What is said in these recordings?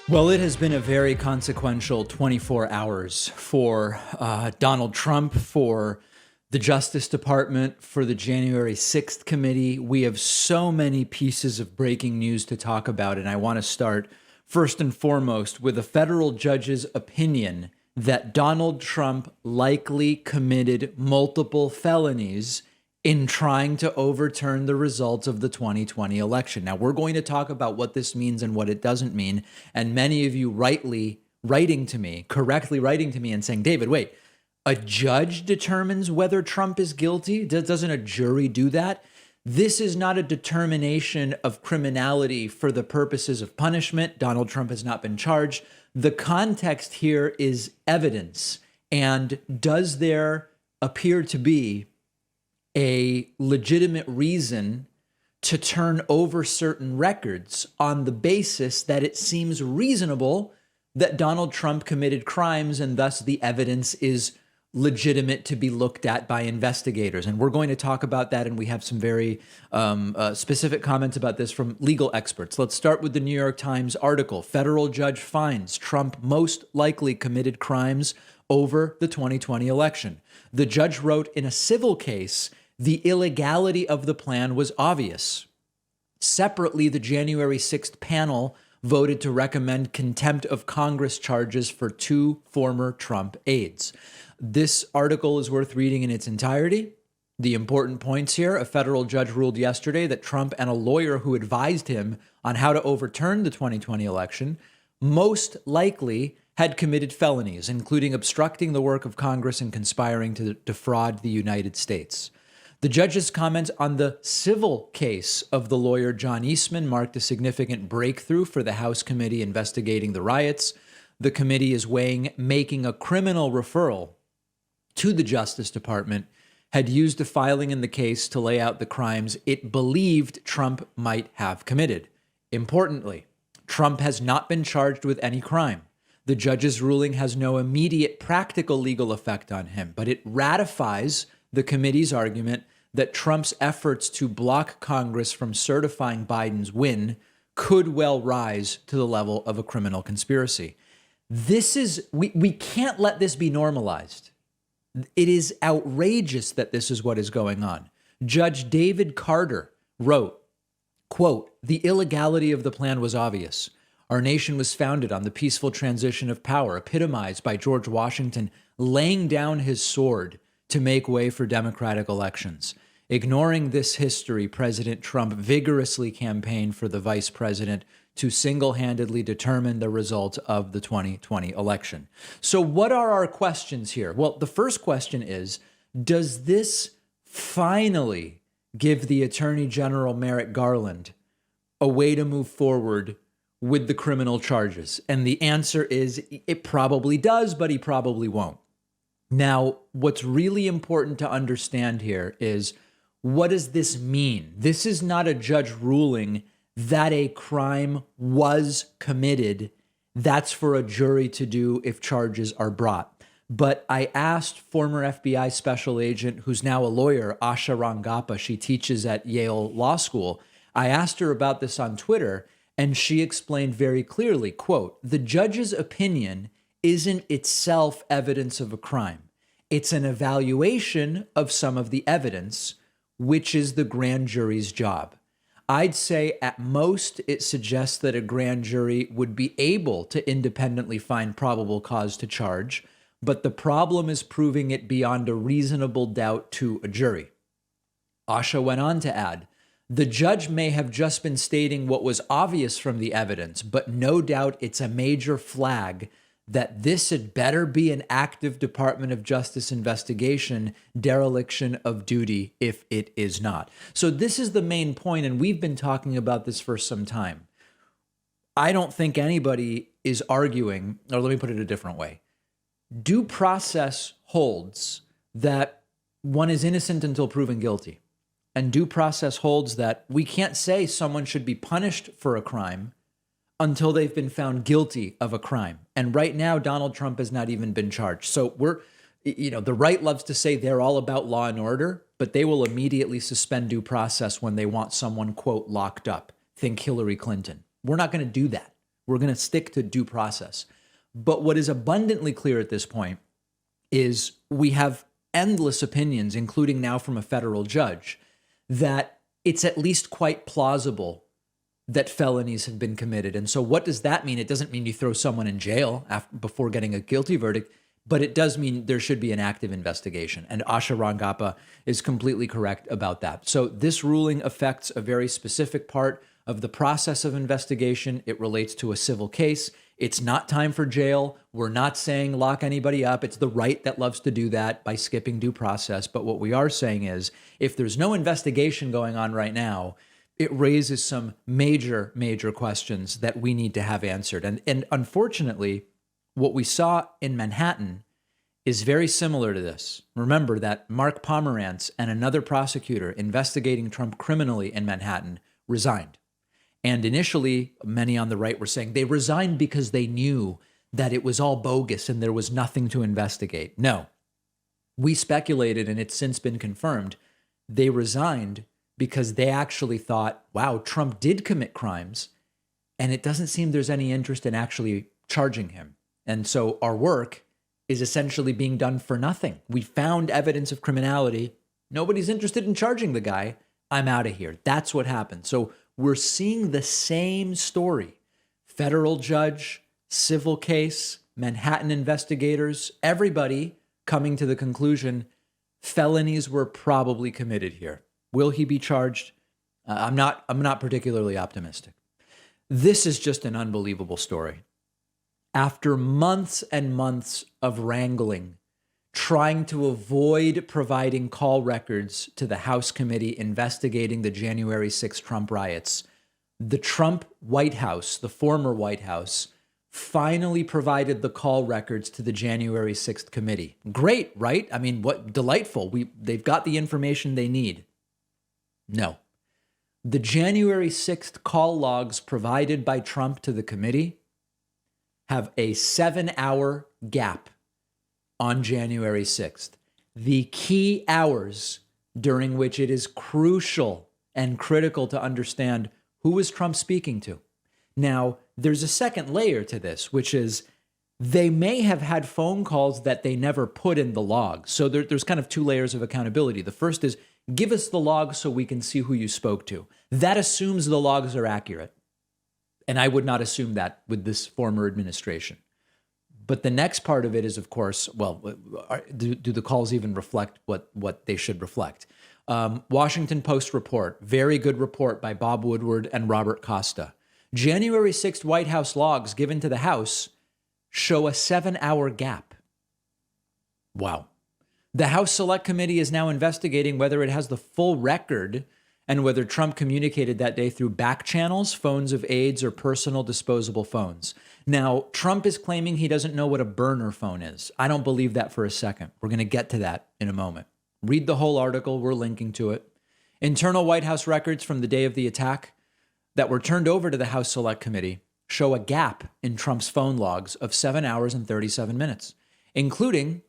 Well, it has been a very consequential 24 hours for Donald Trump, for the Justice Department, for the January 6th committee. We have so many pieces of breaking news to talk about, and I want to start first and foremost with a federal judge's opinion that Donald Trump likely committed multiple felonies in trying to overturn the results of the 2020 election. Now, we're going to talk about what this means and what it doesn't mean. And many of you correctly writing to me and saying, David, wait, a judge determines whether Trump is guilty? Doesn't a jury do that? This is not a determination of criminality for the purposes of punishment. Donald Trump has not been charged. The context here is evidence. And does there appear to be a legitimate reason to turn over certain records on the basis that it seems reasonable that Donald Trump committed crimes and thus the evidence is legitimate to be looked at by investigators? And we're going to talk about that, and we have some very specific comments about this from legal experts. Let's start with the New York Times article. Federal judge finds Trump most likely committed crimes over the 2020 election. The judge wrote, in a civil case, the illegality of the plan was obvious. Separately, the January 6th panel voted to recommend contempt of Congress charges for two former Trump aides. This article is worth reading in its entirety. The important points here: a federal judge ruled yesterday that Trump and a lawyer who advised him on how to overturn the 2020 election most likely had committed felonies, including obstructing the work of Congress and conspiring to defraud the United States. The judge's comments on the civil case of the lawyer John Eastman marked a significant breakthrough for the House committee investigating the riots. The committee is weighing making a criminal referral to the Justice Department, had used a filing in the case to lay out the crimes it believed Trump might have committed. Importantly, Trump has not been charged with any crime. The judge's ruling has no immediate practical legal effect on him, but it ratifies the committee's argument that Trump's efforts to block Congress from certifying Biden's win could well rise to the level of a criminal conspiracy. We can't let this be normalized. It is outrageous that this is what is going on. Judge David Carter wrote, quote, "The illegality of the plan was obvious. Our nation was founded on the peaceful transition of power, epitomized by George Washington laying down his sword to make way for democratic elections. Ignoring this history, President Trump vigorously campaigned for the vice president to single-handedly determine the result of the 2020 election." So what are our questions here? Well, the first question is, does this finally give the Attorney General Merrick Garland a way to move forward with the criminal charges? And the answer is it probably does, but he probably won't. Now, what's really important to understand here is, what does this mean? This is not a judge ruling that a crime was committed. That's for a jury to do if charges are brought. But I asked former FBI special agent, who's now a lawyer, Asha Rangappa, she teaches at Yale Law School. I asked her about this on Twitter, and she explained very clearly, quote, "The judge's opinion isn't itself evidence of a crime. It's an evaluation of some of the evidence, which is the grand jury's job. I'd say at most it suggests that a grand jury would be able to independently find probable cause to charge, but the problem is proving it beyond a reasonable doubt to a jury." Asha went on to add, "The judge may have just been stating what was obvious from the evidence, but no doubt it's a major flag that this had better be an active Department of Justice investigation, dereliction of duty if it is not." So this is the main point, and we've been talking about this for some time. I don't think anybody is arguing, or let me put it a different way. Due process holds that one is innocent until proven guilty. And due process holds that we can't say someone should be punished for a crime until they've been found guilty of a crime. And right now, Donald Trump has not even been charged. So the right loves to say they're all about law and order, but they will immediately suspend due process when they want someone, quote, locked up. Think Hillary Clinton. We're not going to do that. We're going to stick to due process. But what is abundantly clear at this point is we have endless opinions, including now from a federal judge, that it's at least quite plausible that felonies have been committed. And so what does that mean? It doesn't mean you throw someone in jail before getting a guilty verdict, but it does mean there should be an active investigation. And Asha Rangappa is completely correct about that. So this ruling affects a very specific part of the process of investigation. It relates to a civil case. It's not time for jail. We're not saying lock anybody up. It's the right that loves to do that by skipping due process. But what we are saying is, if there's no investigation going on right now, it raises some major, major questions that we need to have answered. And unfortunately, what we saw in Manhattan is very similar to this. Remember that Mark Pomerantz and another prosecutor investigating Trump criminally in Manhattan resigned. And initially, many on the right were saying they resigned because they knew that it was all bogus and there was nothing to investigate. No, we speculated, and it's since been confirmed, they resigned because they actually thought, wow, Trump did commit crimes, and it doesn't seem there's any interest in actually charging him. And so our work is essentially being done for nothing. We found evidence of criminality. Nobody's interested in charging the guy. I'm out of here. That's what happened. So we're seeing the same story. Federal judge, civil case, Manhattan investigators, everybody coming to the conclusion felonies were probably committed here. Will he be charged? I'm not particularly optimistic. This is just an unbelievable story. After months and months of wrangling, trying to avoid providing call records to the House committee investigating the January 6th Trump riots, the Trump White House, the former White House, finally provided the call records to the January 6th committee. Great, right? I mean, what delightful. They've got the information they need. No. The January 6th call logs provided by Trump to the committee have a 7-hour gap on January 6th. The key hours during which it is crucial and critical to understand who was Trump speaking to. Now, there's a second layer to this, which is they may have had phone calls that they never put in the log. So there's kind of two layers of accountability. The first is give us the log so we can see who you spoke to. That assumes the logs are accurate. And I would not assume that with this former administration. But the next part of it is, of course, well, do the calls even reflect what they should reflect? Washington Post report, very good report by Bob Woodward and Robert Costa. January 6th White House logs given to the House show a 7-hour gap. Wow. The House Select Committee is now investigating whether it has the full record and whether Trump communicated that day through back channels, phones of aides, or personal disposable phones. Now, Trump is claiming he doesn't know what a burner phone is. I don't believe that for a second. We're going to get to that in a moment. Read the whole article. We're linking to it. Internal White House records from the day of the attack that were turned over to the House Select Committee show a gap in Trump's phone logs of 7 hours and 37 minutes, including,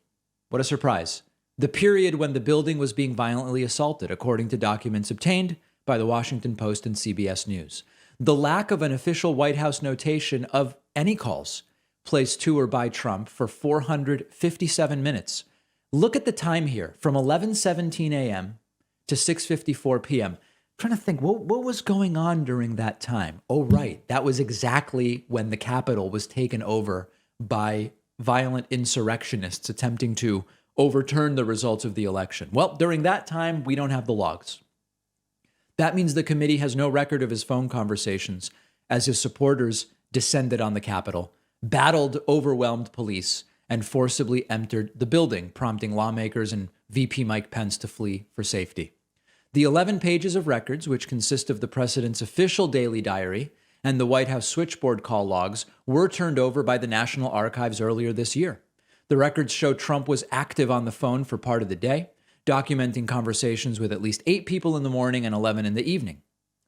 what a surprise, the period when the building was being violently assaulted, according to documents obtained by the Washington Post and CBS News. The lack of an official White House notation of any calls placed to or by Trump for 457 minutes. Look at the time here, from 11:17 a.m. to 6:54 p.m. I'm trying to think, what was going on during that time? Oh, right. That was exactly when the Capitol was taken over by violent insurrectionists attempting to overturn the results of the election. Well, during that time, we don't have the logs. That means the committee has no record of his phone conversations as his supporters descended on the Capitol, battled overwhelmed police, and forcibly entered the building, prompting lawmakers and VP Mike Pence to flee for safety. The 11 pages of records, which consist of the president's official daily diary and the White House switchboard call logs, were turned over by the National Archives earlier this year. The records show Trump was active on the phone for part of the day, documenting conversations with at least 8 people in the morning and 11 in the evening.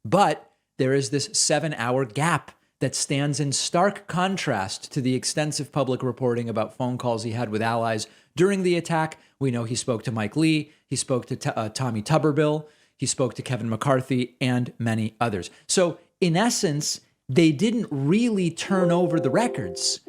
But there is this 7-hour gap that stands in stark contrast to the extensive public reporting about phone calls he had with allies during the attack. We know he spoke to Mike Lee, he spoke to Tommy Tuberville, he spoke to Kevin McCarthy, and many others. So in essence, they didn't really turn over the records,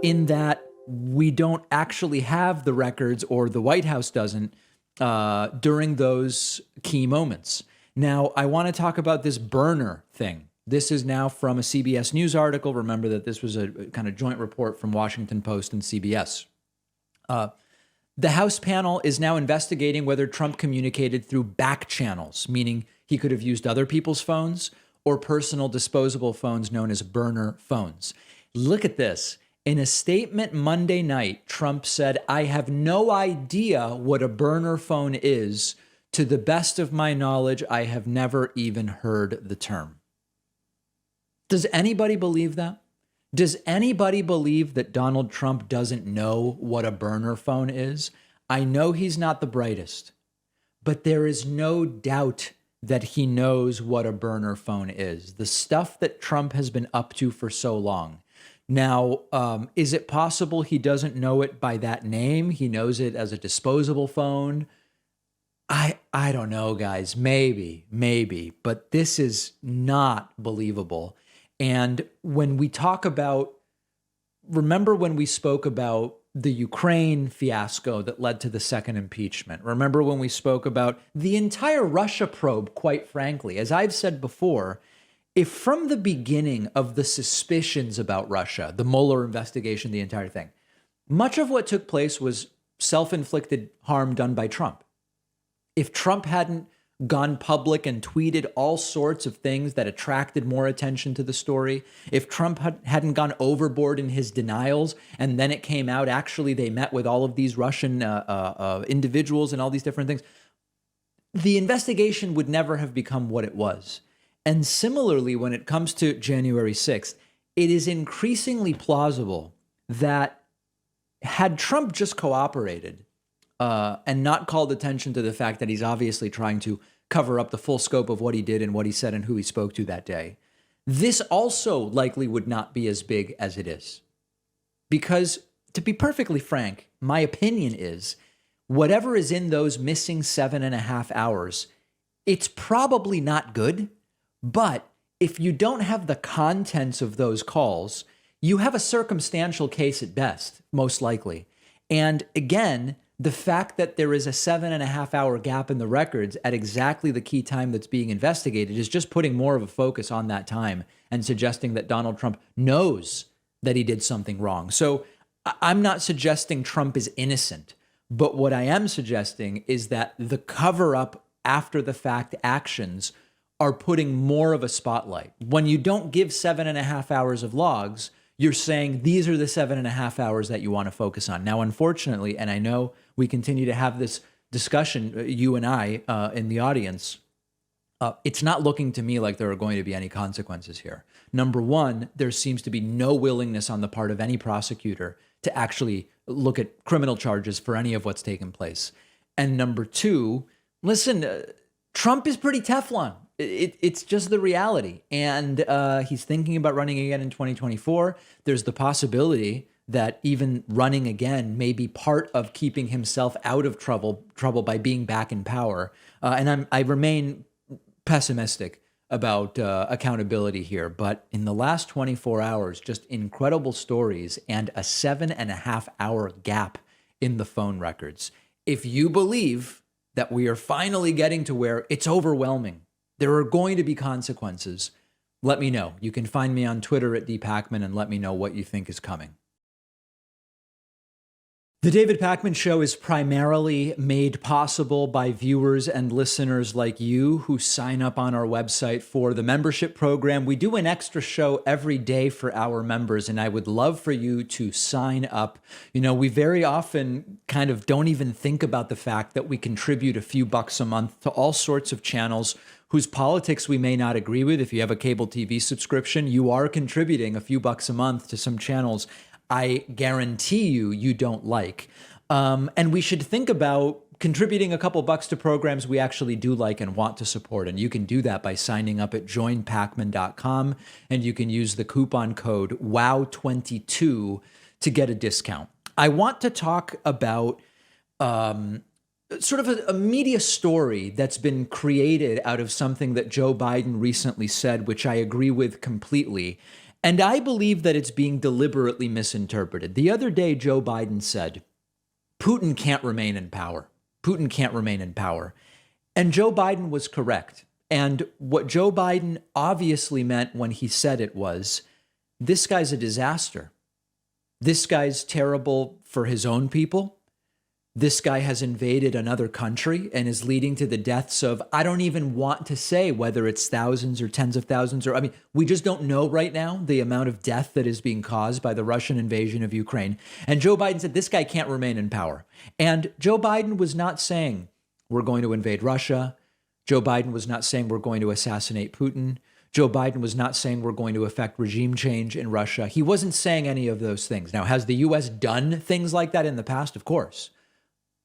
in that we don't actually have the records, or the White House doesn't, during those key moments. Now, I want to talk about this burner thing. This is now from a CBS News article. Remember that this was a kind of joint report from Washington Post and CBS. The House panel is now investigating whether Trump communicated through back channels, meaning he could have used other people's phones or personal disposable phones known as burner phones. Look at this. In a statement Monday night, Trump said, "I have no idea what a burner phone is. To the best of my knowledge, I have never even heard the term." Does anybody believe that? Does anybody believe that Donald Trump doesn't know what a burner phone is? I know he's not the brightest, but there is no doubt that he knows what a burner phone is. The stuff that Trump has been up to for so long. Now, is it possible he doesn't know it by that name? He knows it as a disposable phone. I don't know, guys. Maybe, but this is not believable. And when we talk about, remember when we spoke about the Ukraine fiasco that led to the second impeachment? Remember when we spoke about the entire Russia probe, quite frankly? As I've said before, if from the beginning of the suspicions about Russia, the Mueller investigation, the entire thing, much of what took place was self-inflicted harm done by Trump. If Trump hadn't gone public and tweeted all sorts of things that attracted more attention to the story, if Trump hadn't gone overboard in his denials, and then it came out, actually, they met with all of these Russian individuals and all these different things, the investigation would never have become what it was. And similarly, when it comes to January 6th, it is increasingly plausible that had Trump just cooperated and not called attention to the fact that he's obviously trying to cover up the full scope of what he did and what he said and who he spoke to that day, this also likely would not be as big as it is. Because, to be perfectly frank, my opinion is whatever is in those missing 7.5 hours, it's probably not good. But if you don't have the contents of those calls, you have a circumstantial case at best, most likely. And again, the fact that there is a 7.5 hour gap in the records at exactly the key time that's being investigated is just putting more of a focus on that time and suggesting that Donald Trump knows that he did something wrong. So I'm not suggesting Trump is innocent, but what I am suggesting is that the cover-up after the fact actions are putting more of a spotlight. When you don't give 7.5 hours of logs, you're saying these are the 7.5 hours that you want to focus on. Now, unfortunately, and I know we continue to have this discussion, you and I, in the audience, it's not looking to me like there are going to be any consequences here. Number one, there seems to be no willingness on the part of any prosecutor to actually look at criminal charges for any of what's taken place. And number two, listen, Trump is pretty Teflon. It's just the reality. And he's thinking about running again in 2024. There's the possibility that even running again may be part of keeping himself out of trouble by being back in power. And I remain pessimistic about accountability here. But in the last 24 hours, just incredible stories and a 7.5 hour gap in the phone records. If you believe that we are finally getting to where it's overwhelming, there are going to be consequences, let me know. You can find me on Twitter at dpacman and let me know what you think is coming. The David Pakman Show is primarily made possible by viewers and listeners like you who sign up on our website for the membership program. We do an extra show every day for our members, and I would love for you to sign up. You know, we very often kind of don't even think about the fact that we contribute a few bucks a month to all sorts of channels whose politics we may not agree with. If you have a cable TV subscription, you are contributing a few bucks a month to some channels I guarantee you don't like. And we should think about contributing a couple bucks to programs we actually do like and want to support. And you can do that by signing up at joinpacman.com, and you can use the coupon code WOW22 to get a discount. I want to talk about sort of a media story that's been created out of something that Joe Biden recently said, which I agree with completely. And I believe that it's being deliberately misinterpreted. The other day, Joe Biden said, Putin can't remain in power. Putin can't remain in power. And Joe Biden was correct. And what Joe Biden obviously meant when he said it was, this guy's a disaster. This guy's terrible for his own people. This guy has invaded another country and is leading to the deaths of, I don't even want to say whether it's thousands or tens of thousands, or, I mean, we just don't know right now the amount of death that is being caused by the Russian invasion of Ukraine. And Joe Biden said, this guy can't remain in power. And Joe Biden was not saying we're going to invade Russia. Joe Biden was not saying we're going to assassinate Putin. Joe Biden was not saying we're going to effect regime change in Russia. He wasn't saying any of those things. Now, has the U.S. done things like that in the past? Of course.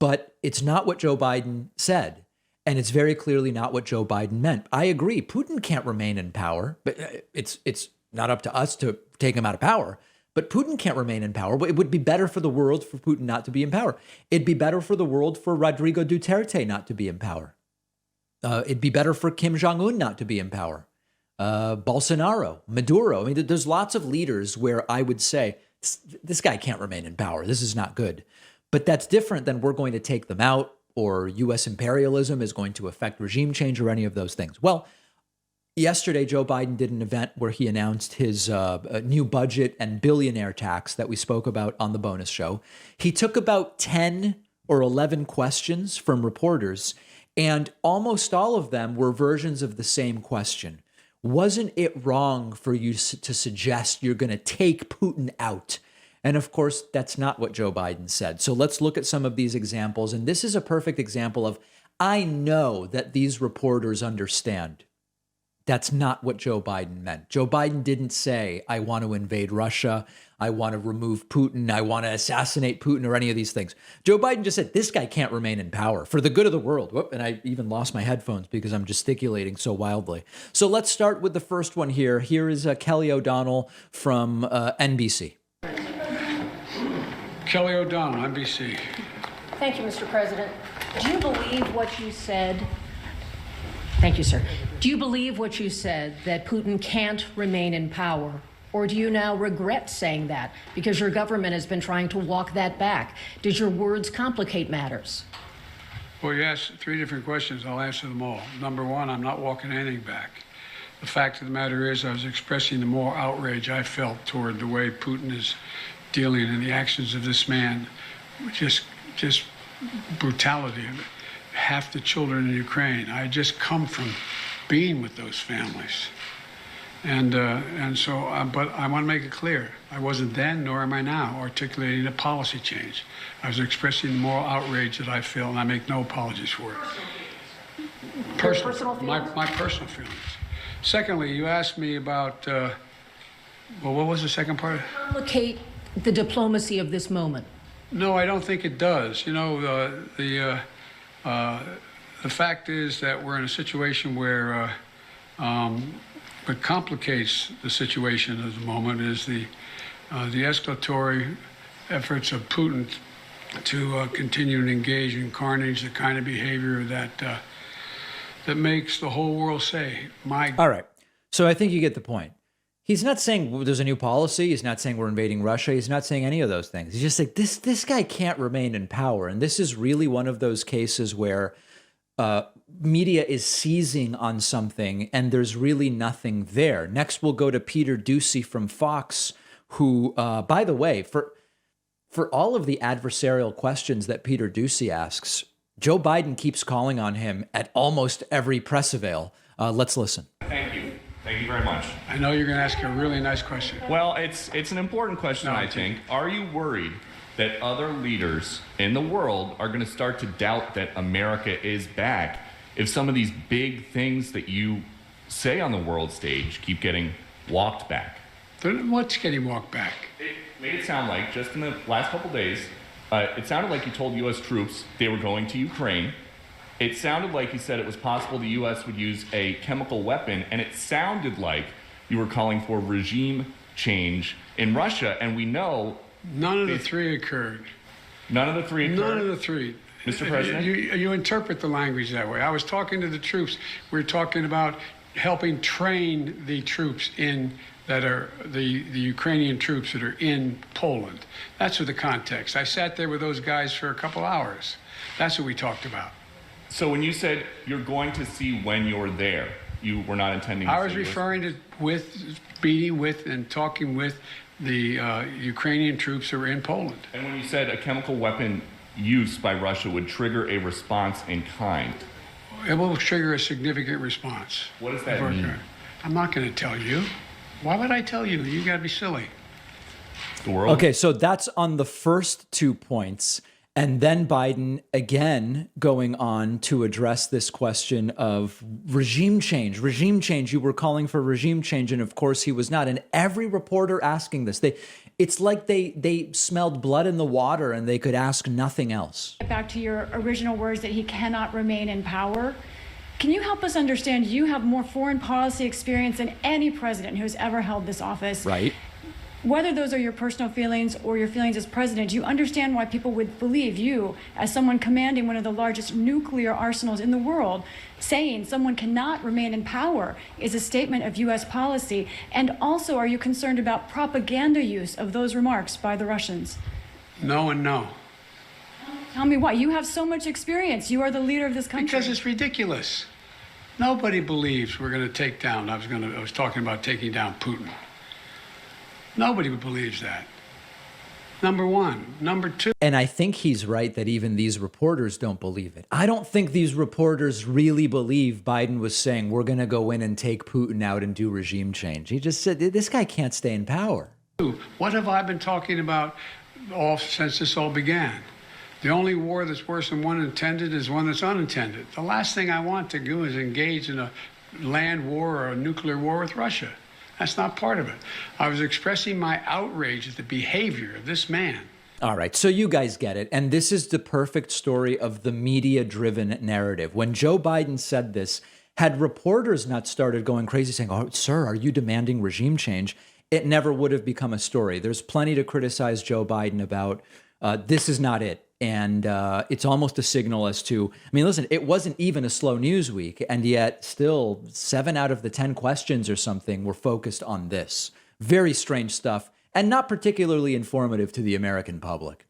But it's not what Joe Biden said. And it's very clearly not what Joe Biden meant. I agree. Putin can't remain in power, but it's not up to us to take him out of power. But Putin can't remain in power. It would be better for the world for Putin not to be in power. It'd be better for the world for Rodrigo Duterte not to be in power. It'd be better for Kim Jong-un not to be in power. Bolsonaro, Maduro. I mean, there's lots of leaders where I would say, this guy can't remain in power. This is not good. But that's different than we're going to take them out, or U.S. imperialism is going to affect regime change, or any of those things. Well, yesterday, Joe Biden did an event where he announced his new budget and billionaire tax that we spoke about on the bonus show. He took about 10 or 11 questions from reporters, and almost all of them were versions of the same question. Wasn't it wrong for you to suggest you're going to take Putin out? And of course, that's not what Joe Biden said. So let's look at some of these examples. And this is a perfect example of, I know that these reporters understand. That's not what Joe Biden meant. Joe Biden didn't say, I want to invade Russia. I want to remove Putin. I want to assassinate Putin, or any of these things. Joe Biden just said, this guy can't remain in power for the good of the world. Whoop, and I even lost my headphones because I'm gesticulating so wildly. So let's start with the first one here. Here is Kelly O'Donnell from NBC. Kelly O'Donnell, NBC. Thank you, Mr. President. Do you believe what you said? Thank you, sir. Do you believe what you said, that Putin can't remain in power? Or do you now regret saying that because your government has been trying to walk that back? Did your words complicate matters? Well, you asked 3 different questions. I'll answer them all. Number 1, I'm not walking anything back. The fact of the matter is I was expressing the moral outrage I felt toward the way Putin is dealing in the actions of this man. Just brutality of it. Half the children in Ukraine. I just come from being with those families. But I want to make it clear, I wasn't then, nor am I now, articulating a policy change. I was expressing the moral outrage that I feel, and I make no apologies for it. Personal feelings? My personal feelings. Secondly, you asked me about, well, what was the second part? Complicate the diplomacy of this moment. No, I don't think it does. You know, the fact is that we're in a situation where what complicates the situation at the moment is the escalatory efforts of Putin to continue to engage in carnage, the kind of behavior that makes the whole world say, my... All right. So I think you get the point. He's not saying there's a new policy. He's not saying we're invading Russia. He's not saying any of those things. He's just like, this guy can't remain in power. And this is really one of those cases where media is seizing on something and there's really nothing there. Next, we'll go to Peter Doocy from Fox, who, by the way, for all of the adversarial questions that Peter Doocy asks, Joe Biden keeps calling on him at almost every press avail. Let's listen. Thank you. Thank you very much. I know you're going to ask a really nice question. Well, it's an important question, I think. Are you worried that other leaders in the world are going to start to doubt that America is back if some of these big things that you say on the world stage keep getting walked back? What's getting walked back? It made it sound like, just in the last couple days, it sounded like you told U.S. troops they were going to Ukraine. It sounded like you said it was possible the U.S. would use a chemical weapon, and it sounded like you were calling for regime change in Russia, and we know... None of the 3 occurred. None of the 3 occurred? None of the 3. Mr. President? You interpret the language that way. I was talking to the troops. We're talking about helping train the troops that are the Ukrainian troops that are in Poland. That's the context. I sat there with those guys for a couple hours. That's what we talked about. So when you said you're going to see when you're there, you were not intending to I was say referring to meeting with and talking with the Ukrainian troops who are in Poland. And when you said a chemical weapon use by Russia would trigger a response in kind. It will trigger a significant response. What does that mean? I'm not going to tell you. Why would I tell you? You got to be silly. The world? Okay, so that's on the first 2 points. And then Biden again going on to address this question of regime change. Regime change. You were calling for regime change, and of course he was not. And every reporter asking this, it's like they smelled blood in the water and they could ask nothing else. Back to your original words that he cannot remain in power. Can you help us understand, you have more foreign policy experience than any president who's ever held this office. Right. Whether those are your personal feelings or your feelings as president, do you understand why people would believe you, as someone commanding one of the largest nuclear arsenals in the world, saying someone cannot remain in power is a statement of U.S. policy? And also, are you concerned about propaganda use of those remarks by the Russians? No and no. Tell me why. You have so much experience. You are the leader of this country. Because it's ridiculous. Nobody believes we're going to take down. I was talking about taking down Putin. Nobody believes that. Number one. Number two. And I think he's right that even these reporters don't believe it. I don't think these reporters really believe Biden was saying, we're going to go in and take Putin out and do regime change. He just said, this guy can't stay in power. What have I been talking about since this all began? The only war that's worse than one intended is one that's unintended. The last thing I want to do is engage in a land war or a nuclear war with Russia. That's not part of it. I was expressing my outrage at the behavior of this man. All right, so you guys get it. And this is the perfect story of the media-driven narrative. When Joe Biden said this, had reporters not started going crazy saying, oh, sir, are you demanding regime change? It never would have become a story. There's plenty to criticize Joe Biden about. This is not it. And it's almost a signal as to, I mean, listen, it wasn't even a slow news week, and yet still 7 out of the 10 questions or something were focused on this. Very strange stuff, and not particularly informative to the American public.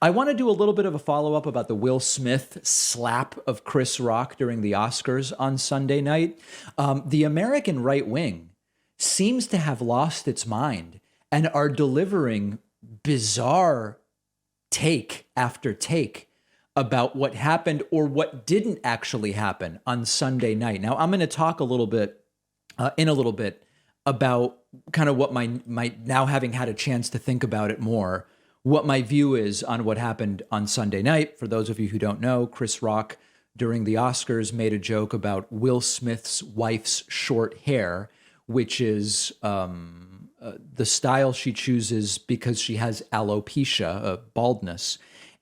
I want to do a little bit of a follow-up about the Will Smith slap of Chris Rock during the Oscars on Sunday night. The American right wing seems to have lost its mind and are delivering bizarre take after take about what happened or what didn't actually happen on Sunday night. Now, I'm going to talk a little bit in a little bit about kind of what my now having had a chance to think about it more, what my view is on what happened on Sunday night. For those of you who don't know, Chris Rock during the Oscars made a joke about Will Smith's wife's short hair, which is the style she chooses because she has alopecia, baldness,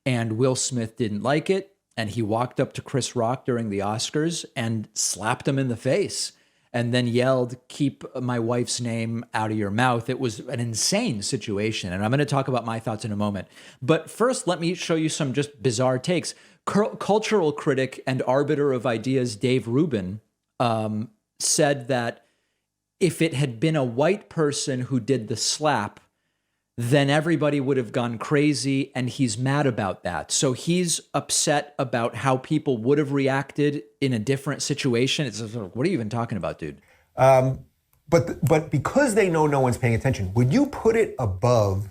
and Will Smith didn't like it, and he walked up to Chris Rock during the Oscars and slapped him in the face and then yelled, "Keep my wife's name out of your mouth." It was an insane situation, and I'm going to talk about my thoughts in a moment. But first, let me show you some just bizarre takes. Cultural critic and arbiter of ideas Dave Rubin said that if it had been a white person who did the slap, then everybody would have gone crazy, and he's mad about that. So he's upset about how people would have reacted in a different situation. It's what are you even talking about, dude? But because they know no one's paying attention, would you put it above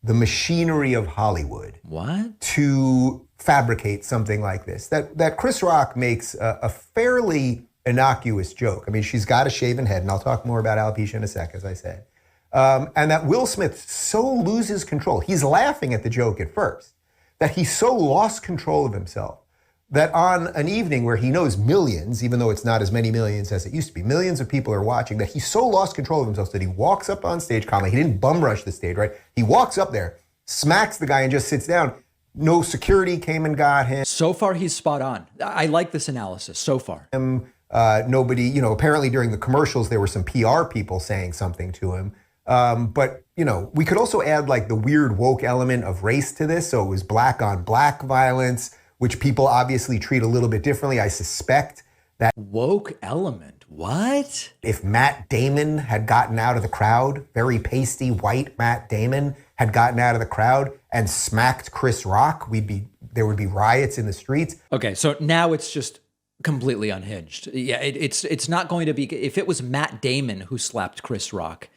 the machinery of Hollywood? What? To fabricate something like this? That Chris Rock makes a fairly innocuous joke. I mean, she's got a shaven head, and I'll talk more about alopecia in a sec, as I said. And that Will Smith so loses control. He's laughing at the joke at first, that he so lost control of himself that on an evening where he knows millions, even though it's not as many millions as it used to be, millions of people are watching, that he so lost control of himself that he walks up on stage calmly. He didn't bum rush the stage, right? He walks up there, smacks the guy, and just sits down. No security came and got him. So far, he's spot on. I like this analysis so far. Nobody, apparently during the commercials, there were some PR people saying something to him. But we could also add like the weird woke element of race to this. So it was black on black violence, which people obviously treat a little bit differently. I suspect that Woke element. What? if Matt Damon had gotten out of the crowd, very pasty white Matt Damon had gotten out of the crowd and smacked Chris Rock, there would be riots in the streets. Okay, so now it's just completely unhinged. Yeah, it's not going to be. If it was Matt Damon who slapped Chris Rock,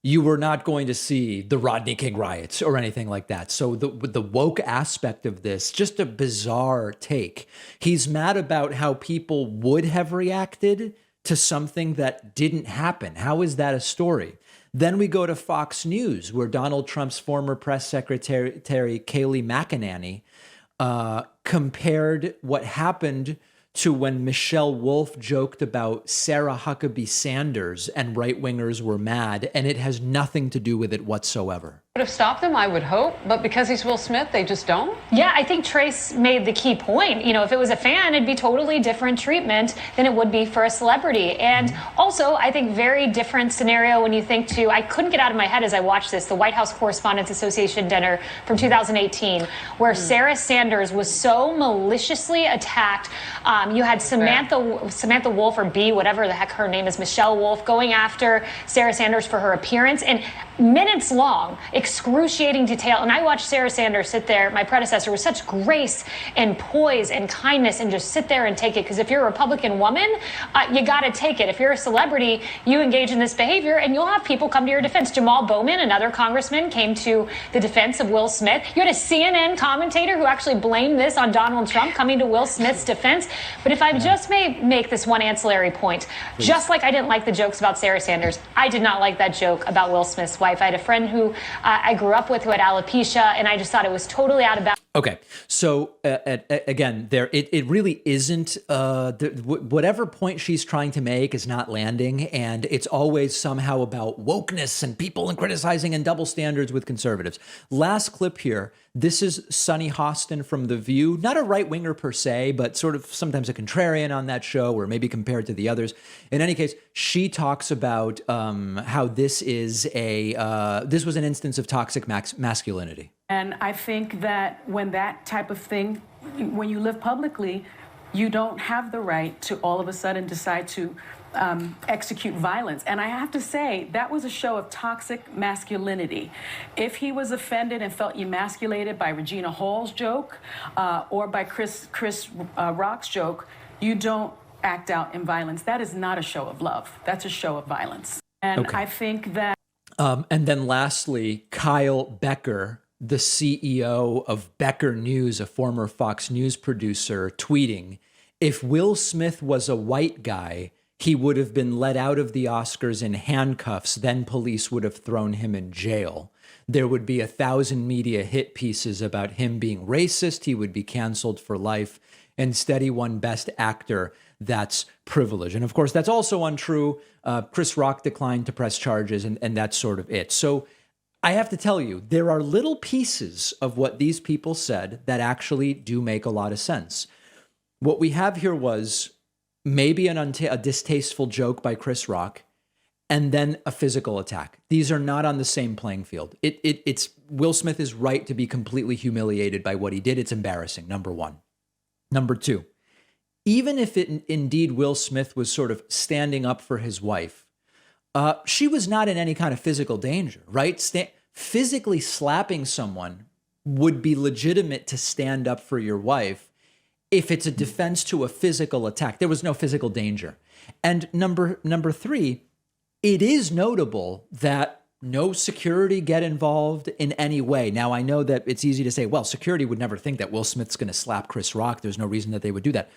you were not going to see the Rodney King riots or anything like that. So the woke aspect of this, just a bizarre take. He's mad about how people would have reacted to something that didn't happen. How is that a story? Then we go to Fox News, where Donald Trump's former press secretary, Kayleigh McEnany, compared what happened to when Michelle Wolf joked about Sarah Huckabee Sanders and right-wingers were mad, and it has nothing to do with it whatsoever. Would have stopped them, I would hope, but because he's Will Smith, they just don't? Yeah, I think Trace made the key point. You know, if it was a fan, it'd be totally different treatment than it would be for a celebrity. And also, I think very different scenario when you think to, I couldn't get out of my head as I watched this, the White House Correspondents Association dinner from 2018, where Sarah Sanders was so maliciously attacked. You had Samantha Wolf, or B, whatever the heck her name is, Michelle Wolf, going after Sarah Sanders for her appearance, and minutes long, excruciating detail. And I watched Sarah Sanders sit there, my predecessor, with such grace and poise and kindness, and just sit there and take it. Because if you're a Republican woman, you got to take it. If you're a celebrity, you engage in this behavior, and you'll have people come to your defense. Jamal Bowman, another congressman, came to the defense of Will Smith. You had a CNN commentator who actually blamed this on Donald Trump coming to Will Smith's defense. But if I just may make this one ancillary point, just like I didn't like the jokes about Sarah Sanders, I did not like that joke about Will Smith's wife. I had a friend who I grew up with who had alopecia, and I just thought it was totally out of bounds. Okay, so again, it really isn't. Whatever point she's trying to make is not landing, and it's always somehow about wokeness and people and criticizing and double standards with conservatives. Last clip here. This is Sunny Hostin from The View, not a right winger per se, but sort of sometimes a contrarian on that show, or maybe compared to the others. In any case, she talks about how this was an instance of toxic masculinity. And I think that when that type of thing, when you live publicly, you don't have the right to all of a sudden decide to execute violence. And I have to say, that was a show of toxic masculinity. If he was offended and felt emasculated by Regina Hall's joke or by Chris Rock's joke, you don't act out in violence. That is not a show of love. That's a show of violence. And I think that... And then lastly, Kyle Becker, the CEO of Becker News, a former Fox News producer, tweeting, "If Will Smith was a white guy, he would have been let out of the Oscars in handcuffs. Then police would have thrown him in jail. There would be 1,000 media hit pieces about him being racist. He would be canceled for life. Instead, he won Best Actor. That's privilege." And of course, that's also untrue. Chris Rock declined to press charges, and that's sort of it. So I have to tell you, there are little pieces of what these people said that actually do make a lot of sense. What we have here was maybe a distasteful joke by Chris Rock, and then a physical attack. These are not on the same playing field. It's Will Smith is right to be completely humiliated by what he did. It's embarrassing, number one. Number two, even if indeed Will Smith was sort of standing up for his wife, she was not in any kind of physical danger, right? Physically slapping someone would be legitimate to stand up for your wife if it's a defense to a physical attack. There was no physical danger. And number three, it is notable that no security get involved in any way. Now, I know that it's easy to say, well, security would never think that Will Smith's going to slap Chris Rock. There's no reason that they would do that.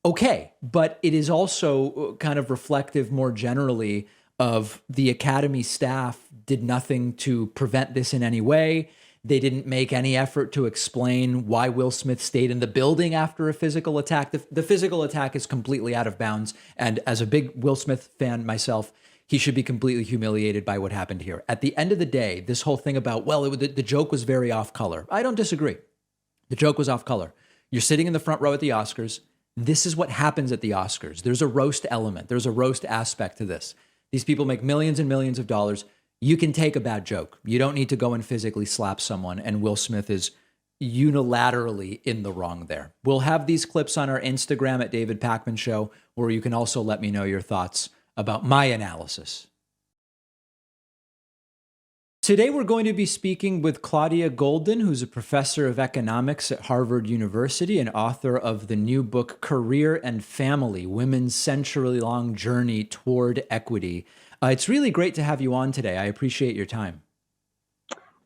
Okay, but it is also kind of reflective more generally of the Academy staff did nothing to prevent this in any way. They didn't make any effort to explain why Will Smith stayed in the building after a physical attack. The physical attack is completely out of bounds. And as a big Will Smith fan myself, he should be completely humiliated by what happened here. At the end of the day, this whole thing about, well, the joke was very off color. I don't disagree. The joke was off color. You're sitting in the front row at the Oscars. This is what happens at the Oscars. There's a roast element. There's a roast aspect to this. These people make millions and millions of dollars. You can take a bad joke. You don't need to go and physically slap someone. And Will Smith is unilaterally in the wrong there. We'll have these clips on our Instagram at David Pakman Show, where you can also let me know your thoughts about my analysis. Today, we're going to be speaking with Claudia Golden, who's a professor of economics at Harvard University and author of the new book, Career and Family, Women's Century-Long Journey Toward Equity. It's really great to have you on today. I appreciate your time.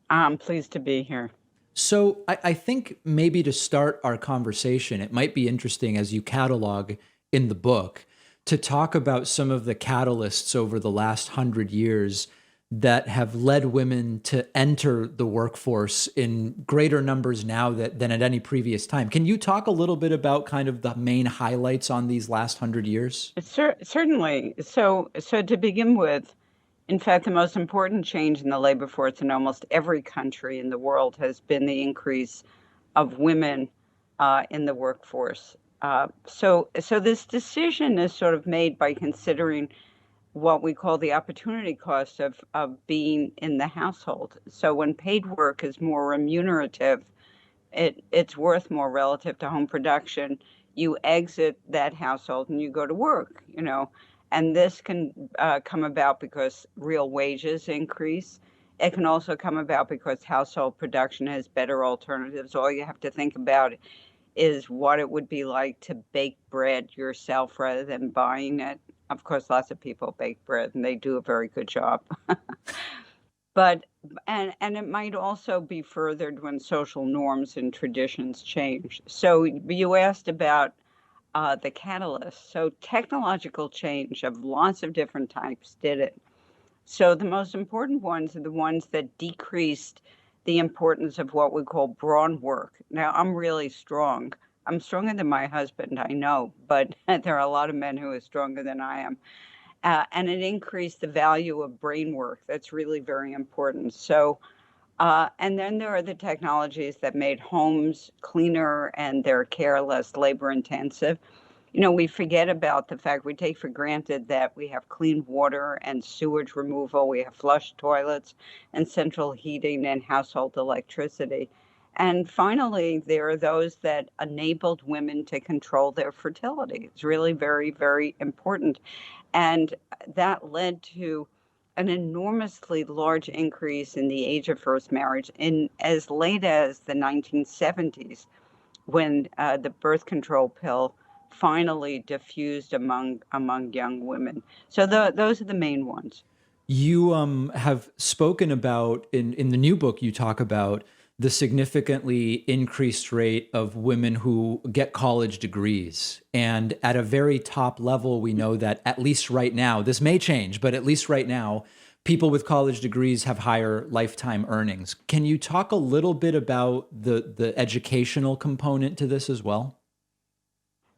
I'm pleased to be here. So I think maybe to start our conversation, it might be interesting as you catalog in the book to talk about some of the catalysts over the last 100 years that have led women to enter the workforce in greater numbers now than at any previous time. Can you talk a little bit about kind of the main highlights on these last 100 years? Certainly. So to begin with, in fact, the most important change in the labor force in almost every country in the world has been the increase of women in the workforce. So this decision is sort of made by considering what we call the opportunity cost of being in the household. So when paid work is more remunerative, it's worth more relative to home production. You exit that household and you go to work, and this can come about because real wages increase. It can also come about because household production has better alternatives. All you have to think about is what it would be like to bake bread yourself rather than buying it. Of course, lots of people bake bread and they do a very good job. But it might also be furthered when social norms and traditions change. So you asked about the catalyst. So technological change of lots of different types did it. So the most important ones are the ones that decreased the importance of what we call brawn work. Now, I'm really strong. I'm stronger than my husband, I know, but there are a lot of men who are stronger than I am. And it increased the value of brain work. That's really very important. So, and then there are the technologies that made homes cleaner and their care less labor intensive. We forget about the fact we take for granted that we have clean water and sewage removal, we have flush toilets and central heating and household electricity. And finally, there are those that enabled women to control their fertility. It's really very, very important. And that led to an enormously large increase in the age of first marriage in as late as the 1970s, when the birth control pill finally diffused among young women. So those are the main ones. You have spoken about, in the new book, you talk about the significantly increased rate of women who get college degrees. And at a very top level, we know that at least right now, this may change, but at least right now, people with college degrees have higher lifetime earnings. Can you talk a little bit about the educational component to this as well?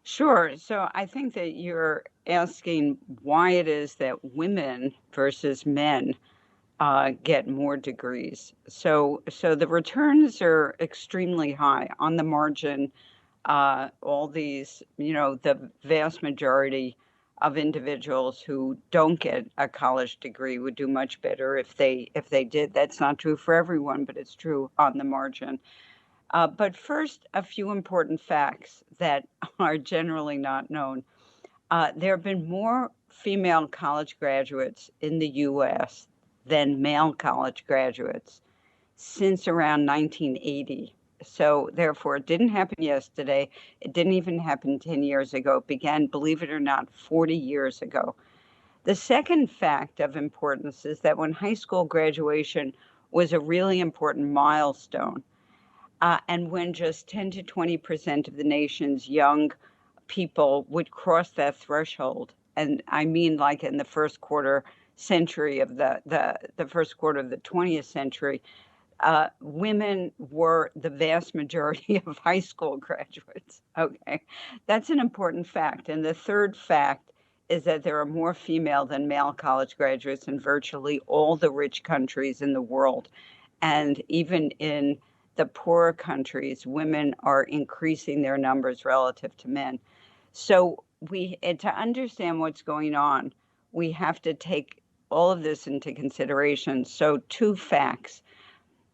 Sure. So I think that you're asking why it is that women versus men get more degrees. So the returns are extremely high. On the margin, all these, the vast majority of individuals who don't get a college degree would do much better if they did. That's not true for everyone, but it's true on the margin. But first, a few important facts that are generally not known. There have been more female college graduates in the U.S. than male college graduates since around 1980. So therefore, it didn't happen yesterday. It didn't even happen 10 years ago. It began, believe it or not, 40 years ago. The second fact of importance is that when high school graduation was a really important milestone, and when just 10 to 20% of the nation's young people would cross that threshold, and I mean like in the first quarter century of the first quarter of the 20th century, women were the vast majority of high school graduates. Okay, that's an important fact. And the third fact is that there are more female than male college graduates in virtually all the rich countries in the world. And even in the poorer countries, women are increasing their numbers relative to men. So to understand what's going on, we have to take all of this into consideration. So two facts.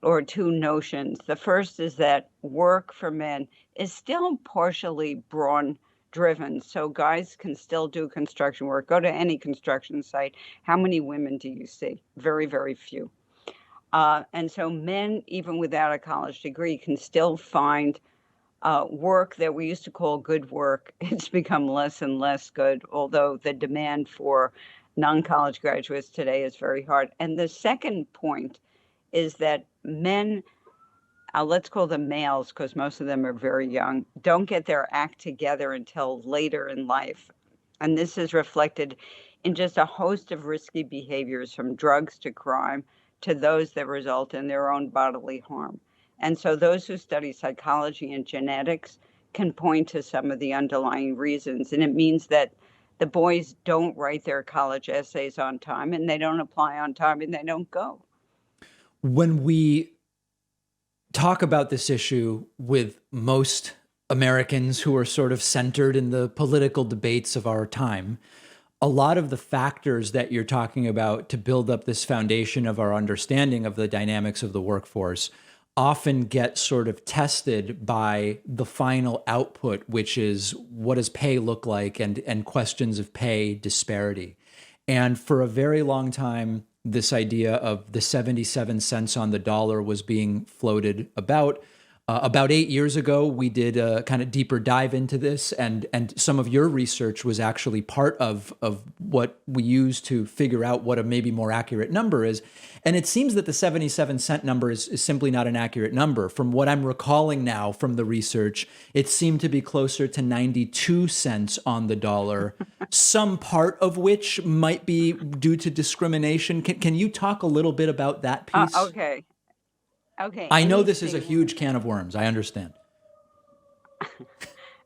or two notions. The first is that work for men is still partially brawn driven. So guys can still do construction work. Go to any construction site. How many women do you see? Very, very few. And so men, even without a college degree, can still find work that we used to call good work. It's become less and less good, although the demand for non-college graduates today is very hard. And the second point is that men, let's call them males because most of them are very young, don't get their act together until later in life. And this is reflected in just a host of risky behaviors, from drugs to crime to those that result in their own bodily harm. And so those who study psychology and genetics can point to some of the underlying reasons. And it means that the boys don't write their college essays on time, and they don't apply on time, and they don't go. When we talk about this issue with most Americans who are sort of centered in the political debates of our time, a lot of the factors that you're talking about to build up this foundation of our understanding of the dynamics of the workforce often get sort of tested by the final output, which is what does pay look like, and questions of pay disparity. And for a very long time, this idea of the 77 cents on the dollar was being floated about. About 8 years ago, we did a kind of deeper dive into this, and some of your research was actually part of what we use to figure out what a maybe more accurate number is. And it seems that the 77 cent number is simply not an accurate number. From what I'm recalling now from the research, it seemed to be closer to 92 cents on the dollar, some part of which might be due to discrimination. Can you talk a little bit about that piece? Okay. I know this is a huge can of worms. I understand.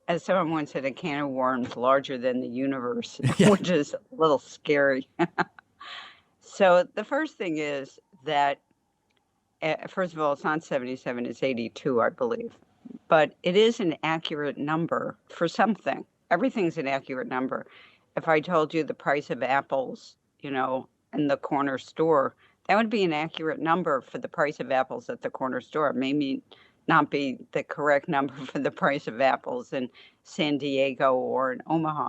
As someone once said, a can of worms larger than the universe, which is a little scary. So the first thing is that, first of all, it's not 77, it's 82, I believe. But it is an accurate number for something. Everything's an accurate number. If I told you the price of apples, in the corner store, that would be an accurate number for the price of apples at the corner store. It may not be the correct number for the price of apples in San Diego or in Omaha.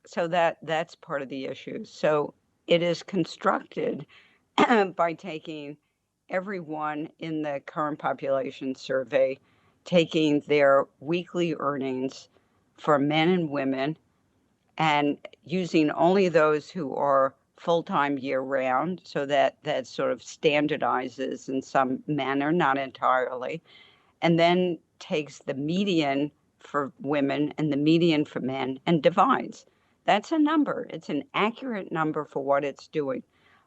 So that's part of the issue. So it is constructed by taking everyone in the current population survey, taking their weekly earnings for men and women, and using only those who are full-time year-round, so that sort of standardizes in some manner, not entirely, and then takes the median for women and the median for men and divides. That's a number. It's an accurate number for what it's doing.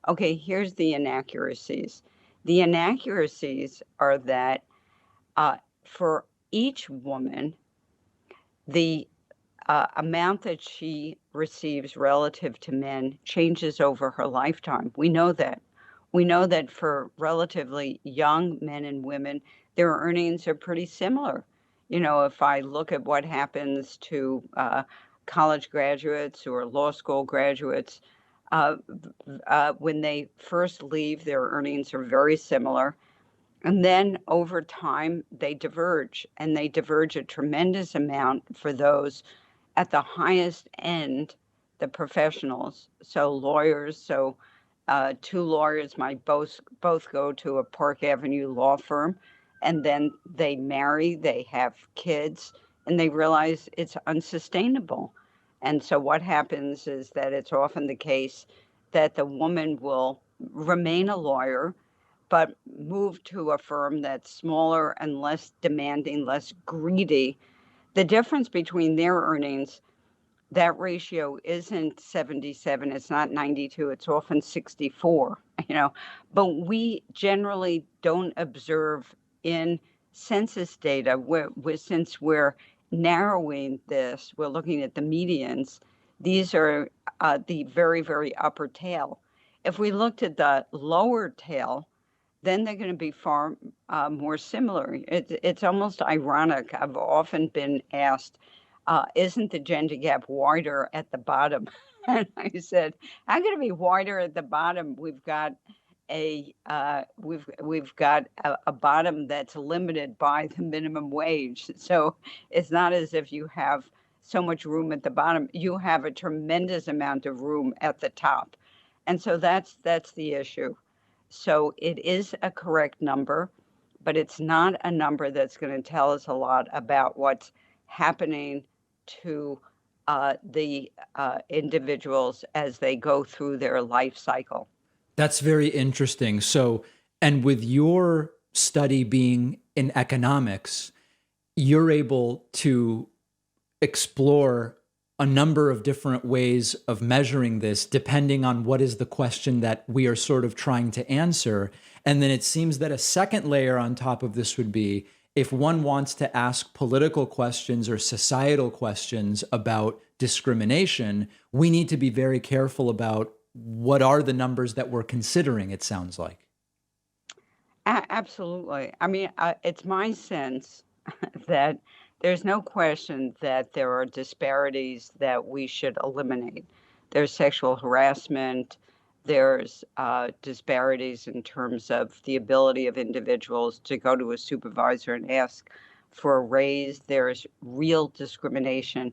Okay, here's the inaccuracies. The inaccuracies are that for each woman, the amount that she receives relative to men changes over her lifetime. We know that. We know that for relatively young men and women, their earnings are pretty similar. If I look at what happens to college graduates or law school graduates, when they first leave, their earnings are very similar. And then over time, they diverge, and they diverge a tremendous amount for those at the highest end, the professionals. So lawyers, two lawyers might both go to a Park Avenue law firm, and then they marry, they have kids, and they realize it's unsustainable. And so what happens is that it's often the case that the woman will remain a lawyer, but move to a firm that's smaller and less demanding, less greedy. The difference between their earnings, that ratio isn't 77, it's not 92, it's often 64, But we generally don't observe in census data, since we're narrowing this, we're looking at the medians, these are the very, very upper tail. If we looked at the lower tail, then they're going to be far more similar. It's almost ironic. I've often been asked, isn't the gender gap wider at the bottom? And I said, how can it be wider at the bottom? We've got we've got a bottom that's limited by the minimum wage. So it's not as if you have so much room at the bottom. You have a tremendous amount of room at the top, and so that's the issue. So it is a correct number, but it's not a number that's going to tell us a lot about what's happening to the individuals as they go through their life cycle. That's very interesting. So, and with your study being in economics, you're able to explore a number of different ways of measuring this depending on what is the question that we are sort of trying to answer. And then it seems that a second layer on top of this would be if one wants to ask political questions or societal questions about discrimination, we need to be very careful about what are the numbers that we're considering, it sounds like. Absolutely. I mean, it's my sense that there's no question that there are disparities that we should eliminate. There's sexual harassment, there's disparities in terms of the ability of individuals to go to a supervisor and ask for a raise. There's real discrimination.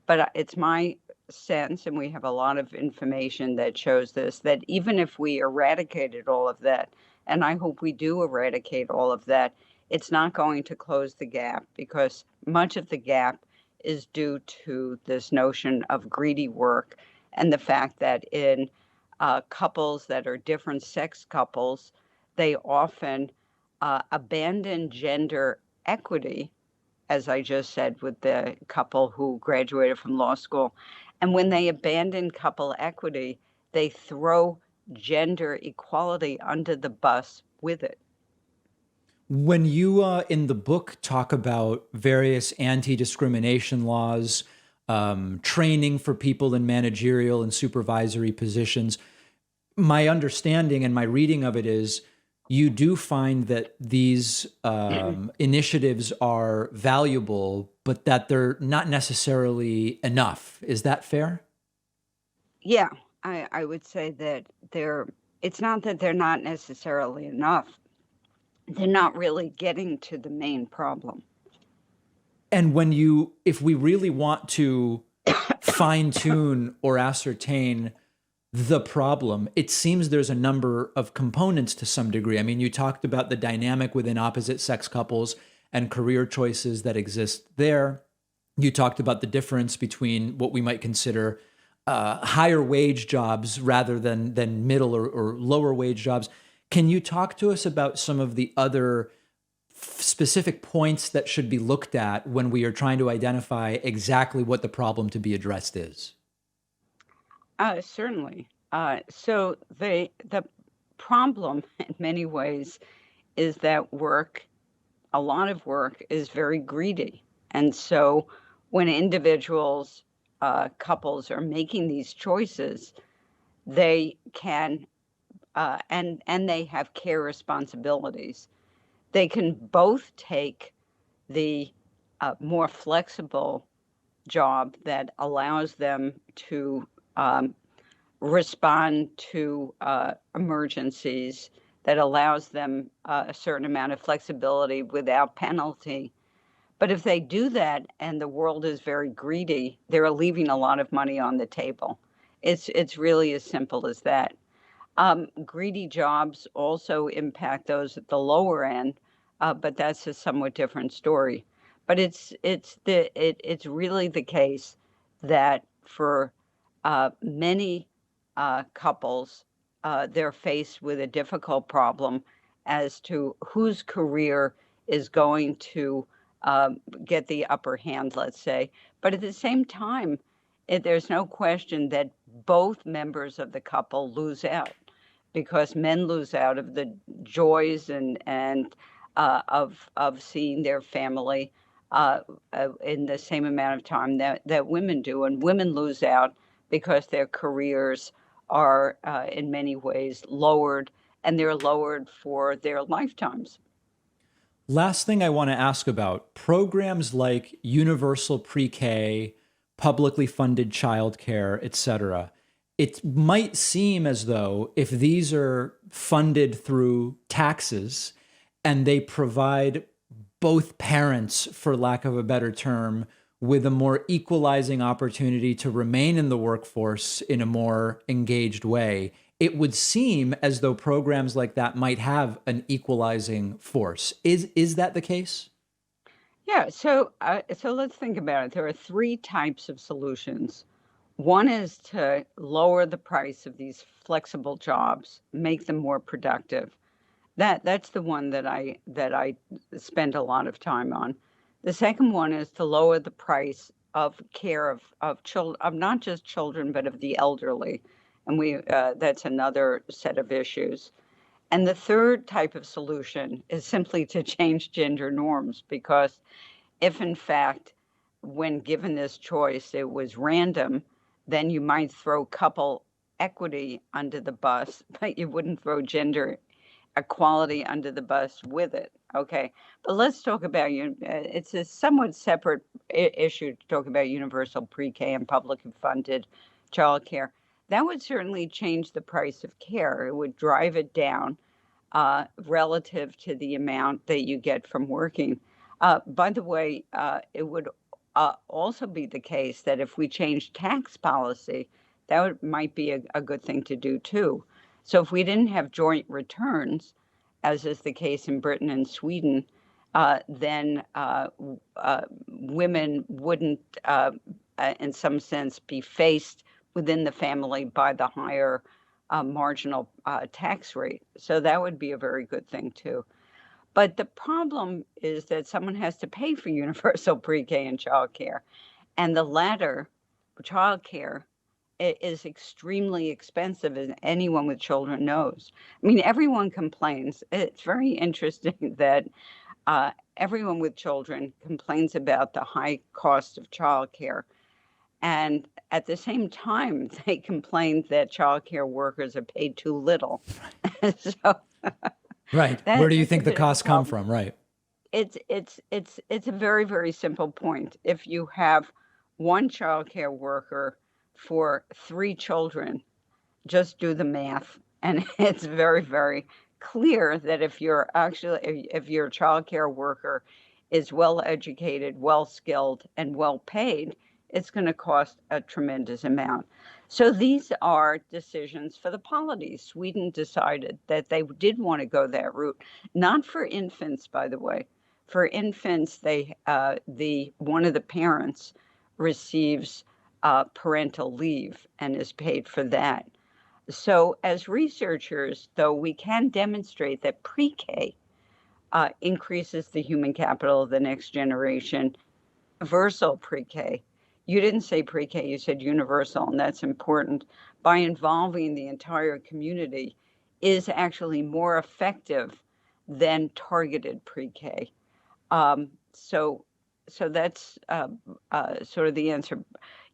But it's my sense, and we have a lot of information that shows this, that even if we eradicated all of that, and I hope we do eradicate all of that, it's not going to close the gap because much of the gap is due to this notion of greedy work and the fact that in couples that are different sex couples, they often abandon gender equity, as I just said with the couple who graduated from law school. And when they abandon couple equity, they throw gender equality under the bus with it. When you in the book talk about various anti-discrimination laws, training for people in managerial and supervisory positions, my understanding and my reading of it is you do find that these initiatives are valuable, but that they're not necessarily enough. Is that fair? Yeah, I would say that it's not that they're not necessarily enough. They're not really getting to the main problem. And if we really want to fine tune or ascertain the problem, it seems there's a number of components to some degree. I mean, you talked about the dynamic within opposite sex couples and career choices that exist there. You talked about the difference between what we might consider higher wage jobs rather than middle or lower wage jobs. Can you talk to us about some of the other specific points that should be looked at when we are trying to identify exactly what the problem to be addressed is? Certainly. So the problem in many ways is that a lot of work is very greedy. And so when individuals, couples are making these choices, they can, and they have care responsibilities. They can both take the more flexible job that allows them to respond to emergencies, that allows them a certain amount of flexibility without penalty. But if they do that and the world is very greedy, they're leaving a lot of money on the table. It's really as simple as that. Greedy jobs also impact those at the lower end, but that's a somewhat different story. But it's really the case that for many couples, they're faced with a difficult problem as to whose career is going to get the upper hand, let's say. But at the same time, there's no question that both members of the couple lose out, because men lose out of the joys and of seeing their family in the same amount of time that women do, and women lose out because their careers are in many ways lowered, and they're lowered for their lifetimes. Last thing I want to ask about, programs like universal pre-K, publicly funded childcare, et cetera. it might seem as though if these are funded through taxes and they provide both parents, for lack of a better term, with a more equalizing opportunity to remain in the workforce in a more engaged way, it would seem as though programs like that might have an equalizing force. Is that the case? Yeah, so let's think about it. There are three types of solutions. One is to lower the price of these flexible jobs, make them more productive. That's the one that I spend a lot of time on. The second one is to lower the price of care of children, of not just children, but of the elderly, and that's another set of issues. And the third type of solution is simply to change gender norms, because if in fact, when given this choice, it was random, then you might throw couple equity under the bus, but you wouldn't throw gender equality under the bus with it. Okay, but let's talk about it's a somewhat separate issue to talk about universal pre-K and public funded childcare. That would certainly change the price of care. It would drive it down relative to the amount that you get from working. By the way, it would also be the case that if we change tax policy, might be a good thing to do too. So if we didn't have joint returns, as is the case in Britain and Sweden, then women wouldn't, in some sense, be faced within the family by the higher marginal tax rate. So that would be a very good thing too. But the problem is that someone has to pay for universal pre-K and childcare. And the latter, childcare, is extremely expensive, as anyone with children knows. I mean, everyone complains. It's very interesting that everyone with children complains about the high cost of childcare. And at the same time, they complain that childcare workers are paid too little. So, right. Where do you think the costs come from? Right. It's a very, very simple point. If you have one childcare worker for 3 children, just do the math. And it's very, very clear that if your childcare worker is well educated, well skilled, and well paid, it's going to cost a tremendous amount. So these are decisions for the polities. Sweden decided that they did want to go that route, not for infants, by the way. For infants, one of the parents receives parental leave and is paid for that. So as researchers, though, we can demonstrate that pre-K increases the human capital of the next generation. Universal pre-K. You didn't say pre-K, you said universal, and that's important. By involving the entire community is actually more effective than targeted pre-K. So that's sort of the answer.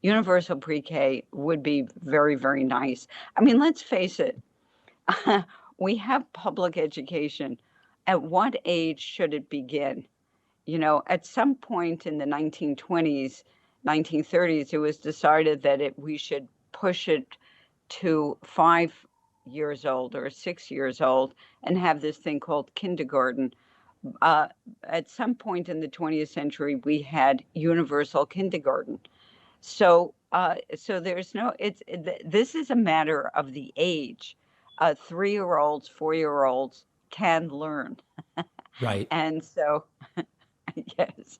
Universal pre-K would be very, very nice. I mean, let's face it. We have public education. At what age should it begin? You know, at some point in the 1920s, 1930s, it was decided that we should push it to 5 years old or 6 years old and have this thing called kindergarten. At some point in the 20th century, we had universal kindergarten. So there's this is a matter of the age. 3-year-olds, 4-year-olds can learn. Right. And so, yes.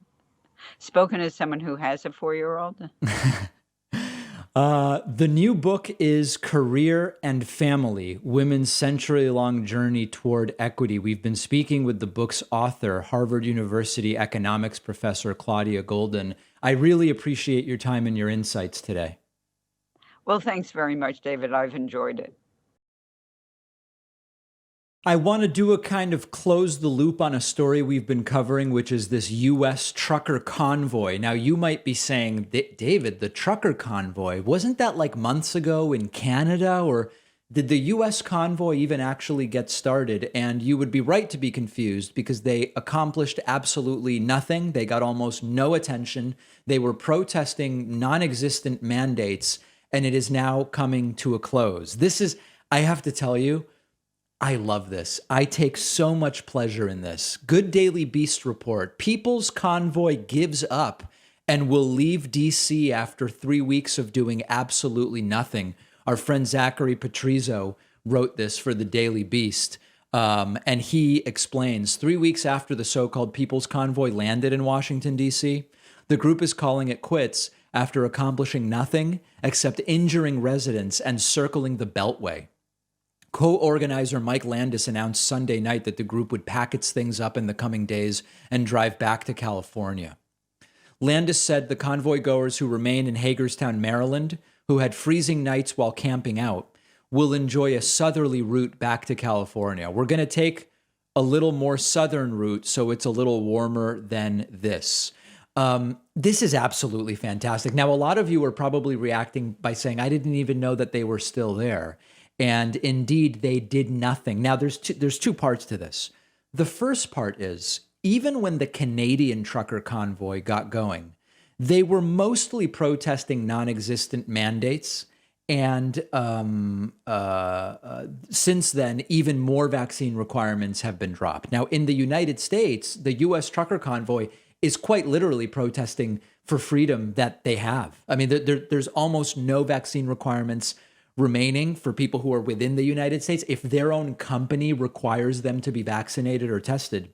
Spoken as someone who has a 4-year-old. The new book is Career and Family, Women's Century-Long Journey Toward Equity. We've been speaking with the book's author, Harvard University economics professor Claudia Golden. I really appreciate your time and your insights today. Well, thanks very much, David. I've enjoyed it. I want to do a kind of close the loop on a story we've been covering, which is this U.S. trucker convoy. Now, you might be saying, David, the trucker convoy, wasn't that like months ago in Canada? Or did the U.S. convoy even actually get started? And you would be right to be confused because they accomplished absolutely nothing. They got almost no attention. They were protesting non-existent mandates. and it is now coming to a close. I have to tell you, I love this. I take so much pleasure in this. Good Daily Beast report. People's Convoy gives up and will leave D.C. after 3 weeks of doing absolutely nothing. Our friend Zachary Patrizio wrote this for the Daily Beast. And he explains 3 weeks after the so-called People's Convoy landed in Washington, D.C., the group is calling it quits after accomplishing nothing except injuring residents and circling the Beltway. Co-organizer Mike Landis announced Sunday night that the group would pack its things up in the coming days and drive back to California. Landis said the convoy goers who remain in Hagerstown, Maryland, who had freezing nights while camping out, will enjoy a southerly route back to California. We're going to take a little more southern route, so it's a little warmer than this. This is absolutely fantastic. Now, a lot of you are probably reacting by saying, I didn't even know that they were still there. And indeed, they did nothing. Now, there's two parts to this. The first part is, even when the Canadian trucker convoy got going, they were mostly protesting non-existent mandates. And since then, even more vaccine requirements have been dropped. Now, in the United States, the U.S. trucker convoy is quite literally protesting for freedom that they have. I mean, there's almost no vaccine requirements remaining for people who are within the United States. If their own company requires them to be vaccinated or tested,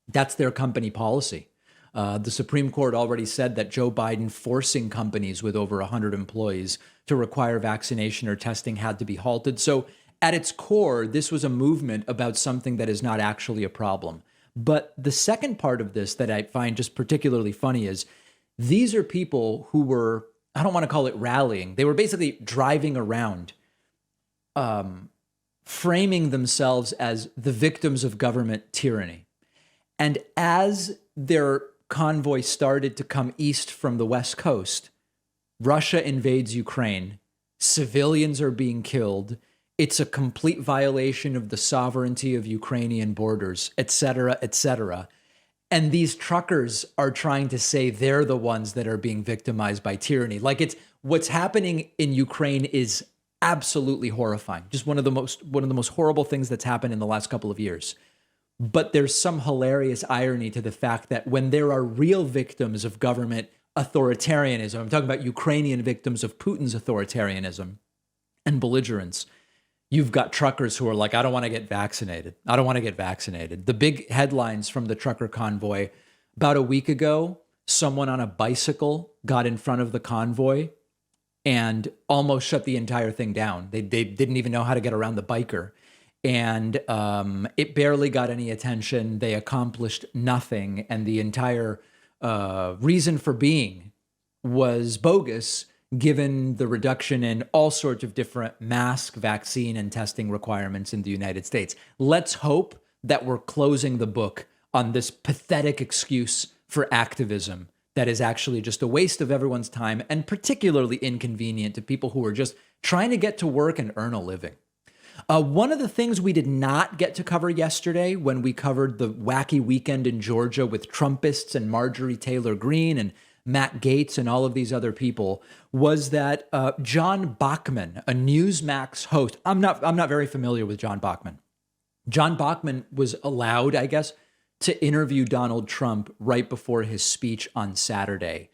that's their company policy. The Supreme Court already said that Joe Biden forcing companies with over 100 employees to require vaccination or testing had to be halted. So at its core, this was a movement about something that is not actually a problem. But the second part of this that I find just particularly funny is these are people who were, I don't want to call it rallying. They were basically driving around, framing themselves as the victims of government tyranny. And as their convoy started to come east from the West Coast, Russia invades Ukraine. Civilians are being killed. It's a complete violation of the sovereignty of Ukrainian borders, et cetera, et cetera. And these truckers are trying to say they're the ones that are being victimized by tyranny. Like, it's what's happening in Ukraine is absolutely horrifying. Just one of the most horrible things that's happened in the last couple of years. But there's some hilarious irony to the fact that when there are real victims of government authoritarianism, I'm talking about Ukrainian victims of Putin's authoritarianism and belligerence, you've got truckers who are like, I don't want to get vaccinated. I don't want to get vaccinated. The big headlines from the trucker convoy, about a week ago, someone on a bicycle got in front of the convoy and almost shut the entire thing down. They didn't even know how to get around the biker. And it barely got any attention. They accomplished nothing. And the entire reason for being was bogus, given the reduction in all sorts of different mask, vaccine, and testing requirements in the United States. Let's hope that we're closing the book on this pathetic excuse for activism that is actually just a waste of everyone's time and particularly inconvenient to people who are just trying to get to work and earn a living. One of the things we did not get to cover yesterday when we covered the wacky weekend in Georgia with Trumpists and Marjorie Taylor Greene and Matt Gaetz and all of these other people was that John Bachman, a Newsmax host, I'm not very familiar with John Bachman. John Bachman was allowed, I guess, to interview Donald Trump right before his speech on Saturday.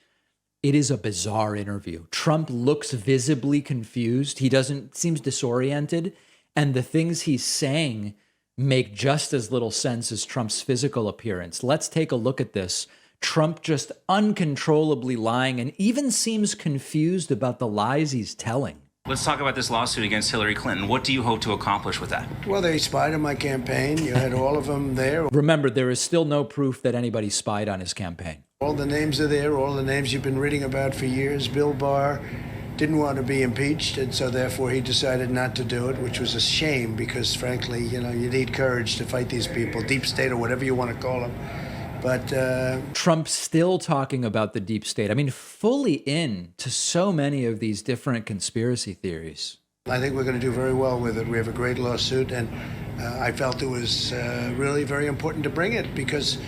It is a bizarre interview. Trump looks visibly confused. He seems disoriented. And the things he's saying make just as little sense as Trump's physical appearance. Let's take a look at this. Trump just uncontrollably lying and even seems confused about the lies he's telling. Let's talk about this lawsuit against Hillary Clinton. What do you hope to accomplish with that? Well, they spied on my campaign. You had all of them there. Remember, there is still no proof that anybody spied on his campaign. All the names are there, all the names you've been reading about for years. Bill Barr didn't want to be impeached, and so therefore he decided not to do it, which was a shame because, frankly, you need courage to fight these people, deep state or whatever you want to call them. But Trump's still talking about the deep state. I mean, fully in to so many of these different conspiracy theories. I think we're going to do very well with it. We have a great lawsuit, and I felt it was really very important to bring it because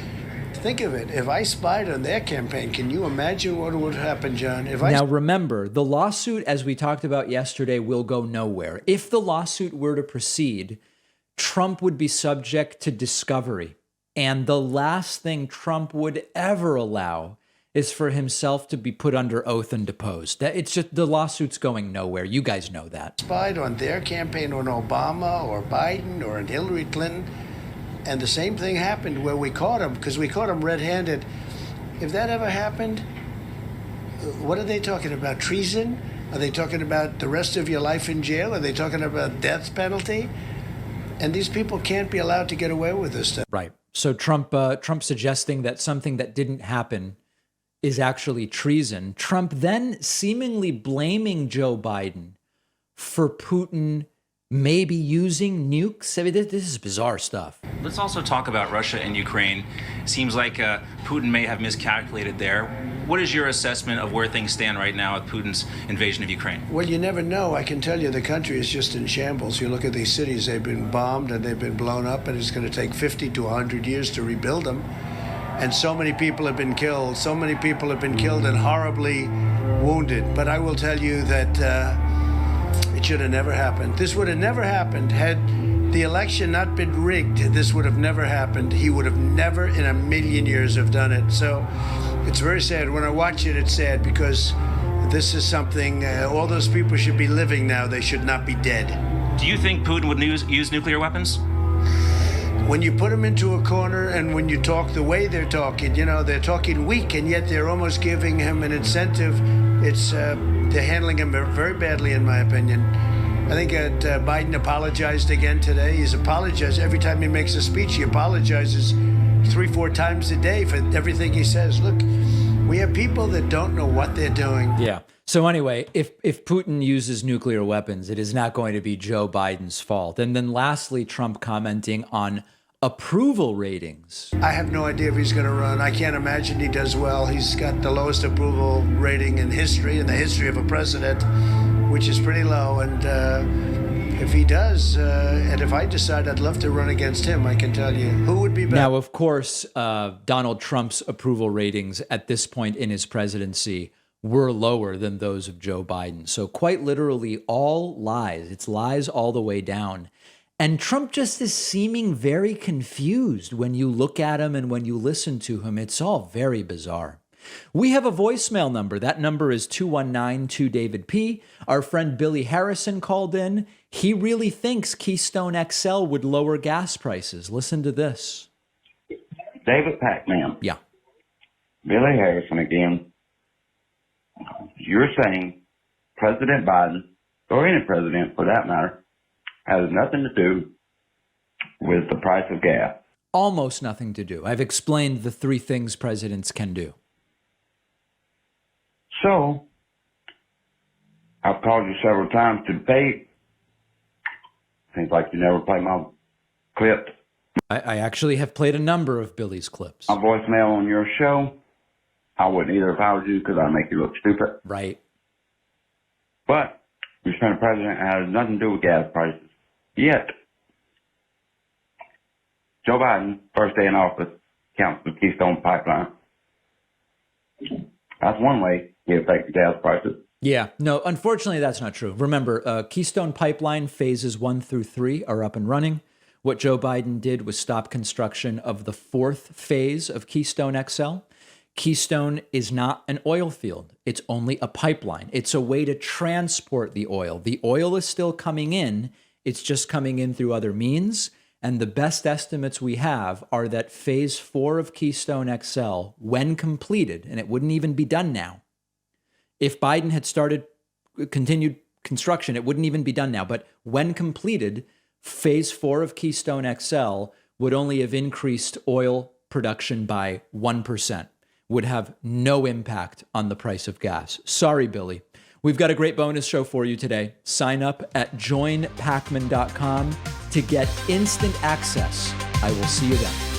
think of it. If I spied on their campaign, can you imagine what would happen, John? Now, remember, the lawsuit, as we talked about yesterday, will go nowhere. If the lawsuit were to proceed, Trump would be subject to discovery. And the last thing Trump would ever allow is for himself to be put under oath and deposed. It's just the lawsuit's going nowhere. You guys know that. Spied on their campaign, on Obama or Biden or on Hillary Clinton, and the same thing happened where we caught him, because we caught him red-handed. If that ever happened, what are they talking about? Treason? Are they talking about the rest of your life in jail? Are they talking about death penalty? And these people can't be allowed to get away with this stuff. Right. So Trump suggesting that something that didn't happen is actually treason. Trump then seemingly blaming Joe Biden for Putin maybe using nukes. I mean, this is bizarre stuff. Let's also talk about Russia and Ukraine. Seems like Putin may have miscalculated there. What is your assessment of where things stand right now with Putin's invasion of Ukraine? Well, you never know. I can tell you the country is just in shambles. You look at these cities, they've been bombed and they've been blown up, and it's going to take 50 to 100 years to rebuild them. And so many people have been killed. So many people have been killed and horribly wounded. But I will tell you that it should have never happened. This would have never happened had the election not been rigged. This would have never happened. He would have never in a million years have done it. So it's very sad. When I watch it, it's sad because this is something all those people should be living now. They should not be dead. Do you think Putin would use nuclear weapons? When you put them into a corner and when you talk the way they're talking, you know, they're talking weak and yet they're almost giving him an incentive. They're handling him very badly, in my opinion. I think that Biden apologized again today. He's apologized every time he makes a speech. He apologizes 3-4 times a day for everything he says. Look, we have people that don't know what they're doing. Yeah. So anyway, if Putin uses nuclear weapons, it is not going to be Joe Biden's fault. And then lastly, Trump commenting on approval ratings. I have no idea if he's going to run. I can't imagine he does well. He's got the lowest approval rating in history, in the history of a president, which is pretty low. And if he does, and if I decide I'd love to run against him, I can tell you who would be better. Now, of course, Donald Trump's approval ratings at this point in his presidency were lower than those of Joe Biden. So quite literally all lies. It's lies all the way down. And Trump just is seeming very confused when you look at him and when you listen to him. It's all very bizarre. We have a voicemail number. That number is 219-2-DAVID-P. Our friend Billy Harrison called in. He really thinks Keystone XL would lower gas prices. Listen to this. David Pac-Man. Yeah. Billy Harrison again. You're saying President Biden, or any president for that matter, has nothing to do with the price of gas. Almost nothing to do. I've explained the 3 things presidents can do. So, I've called you several times to debate. Seems like you never play my clips. I actually have played a number of Billy's clips. My voicemail on your show, I wouldn't either if I was you because I'd make you look stupid. Right. But you're saying the president has nothing to do with gas prices. Yet, Joe Biden, first day in office, counts the Keystone Pipeline. That's one way he affects gas prices. Yeah, no, unfortunately, that's not true. Remember, Keystone Pipeline phases 1 through 3 are up and running. What Joe Biden did was stop construction of the 4th phase of Keystone XL. Keystone is not an oil field. It's only a pipeline. It's a way to transport the oil. The oil is still coming in. It's just coming in through other means. And the best estimates we have are that phase 4 of Keystone XL, when completed, and it wouldn't even be done now. If Biden had continued construction, it wouldn't even be done now. But when completed, phase 4 of Keystone XL would only have increased oil production by 1%. Would have no impact on the price of gas. Sorry, Billy. We've got a great bonus show for you today. Sign up at joinpacman.com to get instant access. I will see you then.